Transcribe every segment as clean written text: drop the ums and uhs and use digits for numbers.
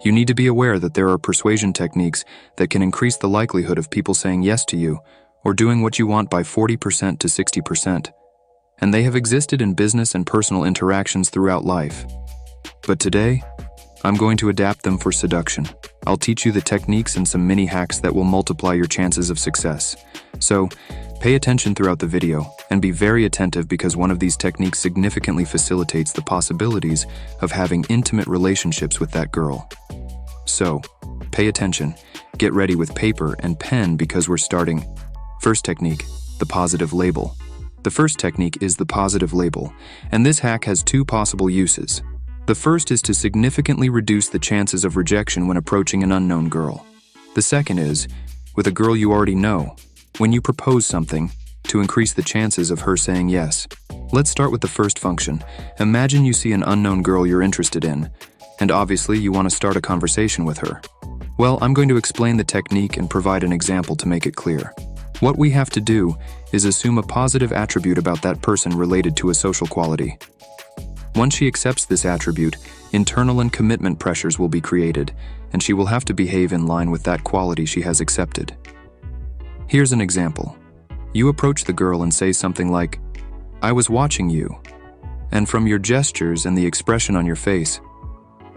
You need to be aware that there are persuasion techniques that can increase the likelihood of people saying yes to you or doing what you want by 40% to 60%. And they have existed in business and personal interactions throughout life. But today, I'm going to adapt them for seduction. I'll teach you the techniques and some mini hacks that will multiply your chances of success. So, pay attention throughout the video and be very attentive because one of these techniques significantly facilitates the possibilities of having intimate relationships with that girl. So, pay attention, get ready with paper and pen because we're starting. First technique, the positive label. The first technique is the positive label, and this hack has two possible uses. The first is to significantly reduce the chances of rejection when approaching an unknown girl. The second is, with a girl you already know, when you propose something, to increase the chances of her saying yes. Let's start with the first function. Imagine you see an unknown girl you're interested in, and obviously you want to start a conversation with her. Well, I'm going to explain the technique and provide an example to make it clear. What we have to do is assume a positive attribute about that person related to a social quality. Once she accepts this attribute, internal and commitment pressures will be created, and she will have to behave in line with that quality she has accepted. Here's an example. You approach the girl and say something like, "I was watching you, and from your gestures and the expression on your face,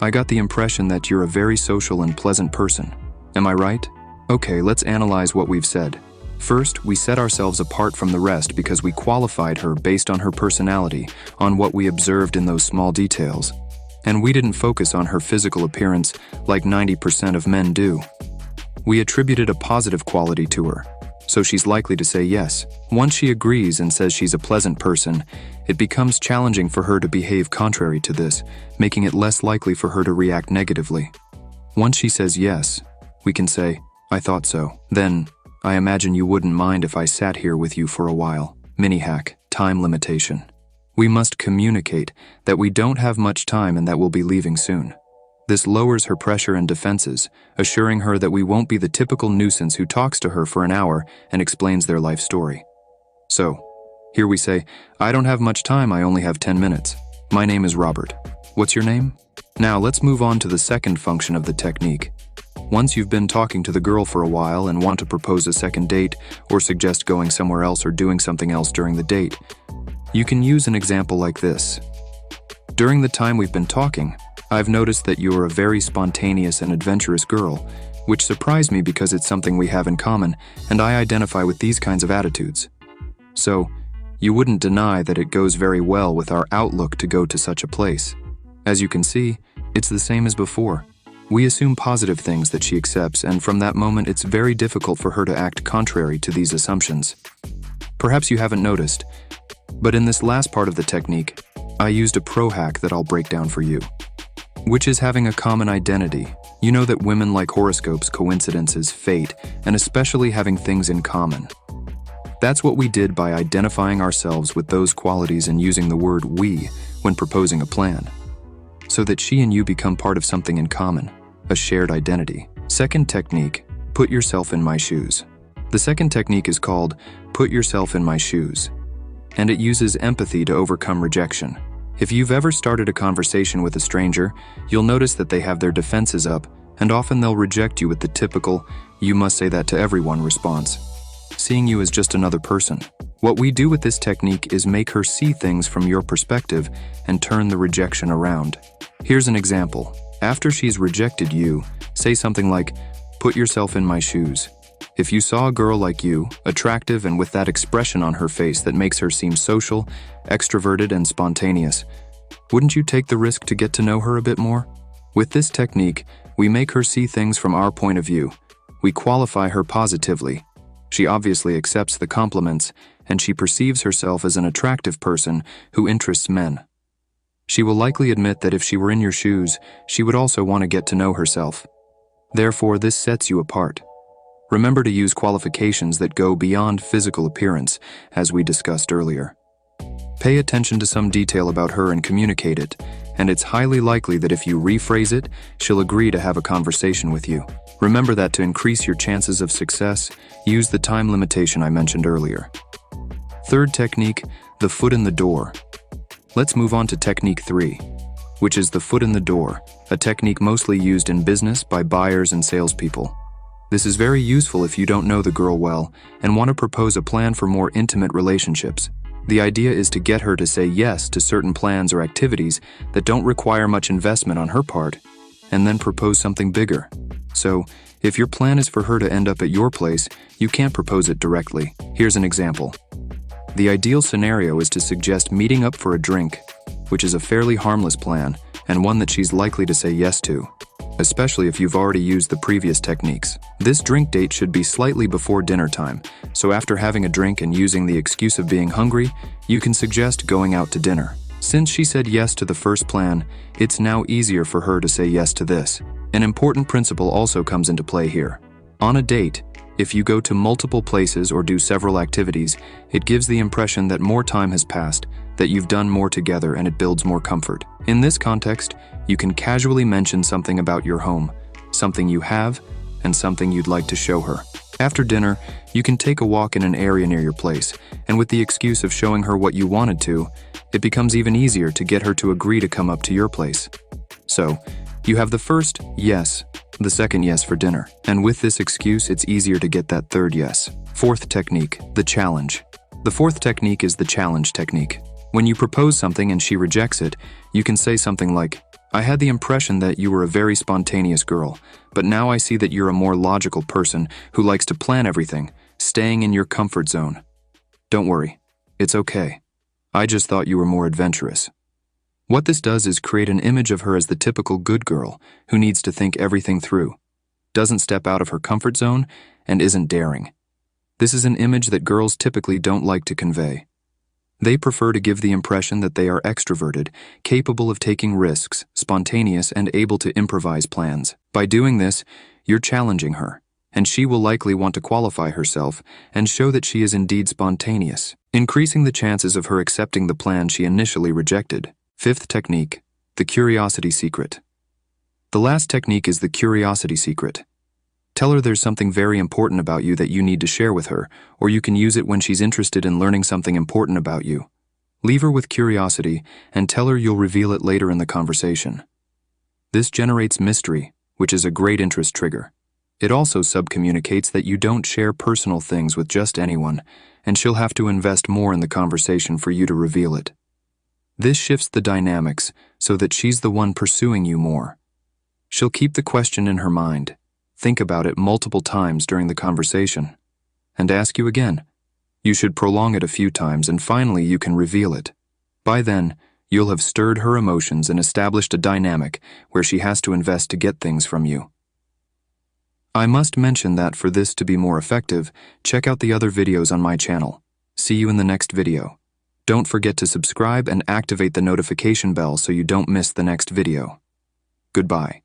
I got the impression that you're a very social and pleasant person. Am I right?" Okay, let's analyze what we've said. First, we set ourselves apart from the rest because we qualified her based on her personality, on what we observed in those small details. And we didn't focus on her physical appearance like 90% of men do. We attributed a positive quality to her, so she's likely to say yes. Once she agrees and says she's a pleasant person, it becomes challenging for her to behave contrary to this, making it less likely for her to react negatively. Once she says yes, we can say, "I thought so. Then, I imagine you wouldn't mind if I sat here with you for a while." Mini hack, time limitation. We must communicate that we don't have much time and that we'll be leaving soon. This lowers her pressure and defenses, assuring her that we won't be the typical nuisance who talks to her for an hour and explains their life story. So, here we say, "I don't have much time, I only have 10 minutes. My name is Robert. What's your name?" Now let's move on to the second function of the technique. Once you've been talking to the girl for a while and want to propose a second date or suggest going somewhere else or doing something else during the date, you can use an example like this. "During the time we've been talking, I've noticed that you're a very spontaneous and adventurous girl, which surprised me because it's something we have in common, and I identify with these kinds of attitudes. So, you wouldn't deny that it goes very well with our outlook to go to such a place. As you can see, it's the same as before. We assume positive things that she accepts, and from that moment it's very difficult for her to act contrary to these assumptions. Perhaps you haven't noticed, but in this last part of the technique, I used a pro hack that I'll break down for you, which is having a common identity. You know that women like horoscopes, coincidences, fate, and especially having things in common. That's what we did by identifying ourselves with those qualities and using the word "we" when proposing a plan, so that she and you become part of something in common, a shared identity. Second technique, put yourself in my shoes. The second technique is called put yourself in my shoes, and it uses empathy to overcome rejection. If you've ever started a conversation with a stranger, you'll notice that they have their defenses up, and often they'll reject you with the typical, "you must say that to everyone" response, seeing you as just another person. What we do with this technique is make her see things from your perspective and turn the rejection around. Here's an example. After she's rejected you, say something like, "Put yourself in my shoes. If you saw a girl like you, attractive and with that expression on her face that makes her seem social, extroverted, and spontaneous, wouldn't you take the risk to get to know her a bit more?" With this technique, we make her see things from our point of view. We qualify her positively. She obviously accepts the compliments, and she perceives herself as an attractive person who interests men. She will likely admit that if she were in your shoes, she would also want to get to know herself. Therefore, this sets you apart. Remember to use qualifications that go beyond physical appearance, as we discussed earlier. Pay attention to some detail about her and communicate it, and it's highly likely that if you rephrase it, she'll agree to have a conversation with you. Remember that to increase your chances of success, use the time limitation I mentioned earlier. Third technique, the foot in the door. Let's move on to technique 3. which is the foot in the door, a technique mostly used in business by buyers and salespeople. This is very useful if you don't know the girl well and want to propose a plan for more intimate relationships. The idea is to get her to say yes to certain plans or activities that don't require much investment on her part, and then propose something bigger. So, if your plan is for her to end up at your place, you can't propose it directly. Here's an example. The ideal scenario is to suggest meeting up for a drink, which is a fairly harmless plan and one that she's likely to say yes to, especially if you've already used the previous techniques. This drink date should be slightly before dinner time, so after having a drink and using the excuse of being hungry, you can suggest going out to dinner. Since she said yes to the first plan, it's now easier for her to say yes to this. An important principle also comes into play here. On a date, if you go to multiple places or do several activities, it gives the impression that more time has passed, that you've done more together, and it builds more comfort. In this context, you can casually mention something about your home, something you have, and something you'd like to show her. After dinner, you can take a walk in an area near your place, and with the excuse of showing her what you wanted to, it becomes even easier to get her to agree to come up to your place. So, you have the first yes, the second yes for dinner, and with this excuse, it's easier to get that third yes. Fourth technique, the challenge. The fourth technique is the challenge technique. When you propose something and she rejects it, you can say something like, "I had the impression that you were a very spontaneous girl, but now I see that you're a more logical person who likes to plan everything, staying in your comfort zone. Don't worry, it's okay. I just thought you were more adventurous." What this does is create an image of her as the typical good girl who needs to think everything through, doesn't step out of her comfort zone, and isn't daring. This is an image that girls typically don't like to convey. They prefer to give the impression that they are extroverted, capable of taking risks, spontaneous, and able to improvise plans. By doing this, you're challenging her, and she will likely want to qualify herself and show that she is indeed spontaneous, increasing the chances of her accepting the plan she initially rejected. Fifth technique, the curiosity secret. The last technique is the curiosity secret. Tell her there's something very important about you that you need to share with her, or you can use it when she's interested in learning something important about you. Leave her with curiosity and tell her you'll reveal it later in the conversation. This generates mystery, which is a great interest trigger. It also subcommunicates that you don't share personal things with just anyone, and she'll have to invest more in the conversation for you to reveal it. This shifts the dynamics so that she's the one pursuing you more. She'll keep the question in her mind, think about it multiple times during the conversation, and ask you again. You should prolong it a few times and finally you can reveal it. By then, you'll have stirred her emotions and established a dynamic where she has to invest to get things from you. I must mention that for this to be more effective, check out the other videos on my channel. See you in the next video. Don't forget to subscribe and activate the notification bell so you don't miss the next video. Goodbye.